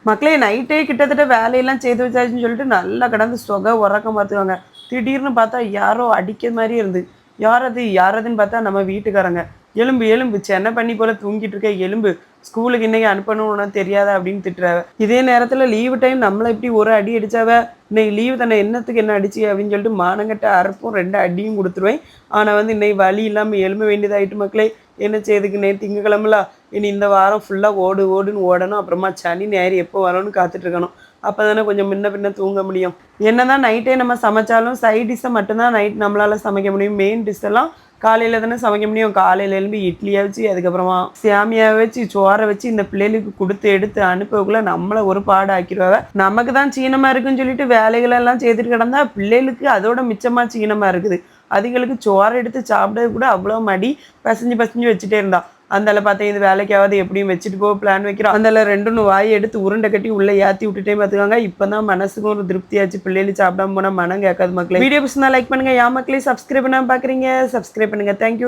மக்களே நைட்டே கிட்டத்தட்ட வேலையெல்லாம் செய்து வச்சாச்சுன்னு சொல்லிட்டு நல்லா கிடந்து சொகை உறக்கம் பார்த்துவாங்க. திடீர்னு பார்த்தா யாரோ அடிக்கிற மாதிரி இருந்து, யாரதுன்னு பார்த்தா நம்ம வீட்டுக்காரங்க. எலும்பு எலும்பு சென்னை பண்ணி போல தூங்கிட்டு இருக்க எலும்பு, ஸ்கூலுக்கு இன்னைக்கு அனுப்பணும்னு தெரியாதா அப்படின்னு திட்டுறாவ. இதே நேரத்தில் லீவு டைம் நம்மளை இப்படி ஒரு அடி அடிச்சாவ. இன்னைக்கு லீவு தானே என்னத்துக்கு என்ன அடிச்சு அப்படின்னு சொல்லிட்டு மானங்கட்ட அறுப்பும் 2 அடியும் கொடுத்துருவேன். ஆனால் வந்து இன்னைக்கு வழி இல்லாமல் எலும்ப வேண்டியதாயிட்டு மக்களே. என்ன செய்யுதுக்கு நேற்று திங்கக்கிழமலாம், இனி இந்த வாரம் ஃபுல்லாக ஓடுன்னு ஓடணும். அப்புறமா சனி ஞாயிறு எப்போ வரணும்னு காத்துட்ருக்கணும். அப்போ தானே கொஞ்சம் முன்ன பின்ன தூங்க முடியும். என்ன தான் நைட்டே நம்ம சமைச்சாலும் சைட் டிஷ்ஷை மட்டும்தான் நைட் நம்மளால் சமைக்க முடியும். மெயின் டிஷ் எல்லாம் காலையில் தானே சமைக்க முடியும். காலையில் எழும்பி இட்லியை வச்சு, அதுக்கப்புறமா சேமியாவை வச்சு, சோறை வச்சு இந்த பிள்ளைகளுக்கு கொடுத்து எடுத்து அனுப்பக்குள்ளே நம்மளை ஒரு பாடு ஆக்கிடுவாங்க. நமக்கு தான் சீனமாக இருக்குன்னு சொல்லிட்டு வேலைகளெல்லாம் செய்துட்டு கிடந்தா பிள்ளைகளுக்கு அதோட மிச்சமாக சீனமாக இருக்குது. அதுங்களுக்கு சோறை எடுத்து சாப்பிட்டது கூட அவ்வளோ மடி, பசஞ்சு வச்சுட்டே இருந்தா. அந்தால பார்த்தேன் இது வேலைக்காவது எப்படியும் வச்சுட்டு போக பிளான் வைக்கிறோம். அந்தால 2 வாயை எடுத்து உருண்டை கட்டி உள்ளே ஏற்றி விட்டுட்டே பார்த்துக்காங்க. இப்போ தான் மனசுக்கும் ஒரு திருப்தியாச்சு. பிள்ளைகள் சாப்பிடாம போனால் மனம் கேட்காது மக்களே. வீடியோ பிடிச்சிருந்தா லைக் பண்ணுங்கள். மக்களே சப்ஸ்கிரைப் பண்ணாமல் பார்க்குறீங்க, சப்ஸ்கிரைப் பண்ணுங்கள். தேங்க்யூ.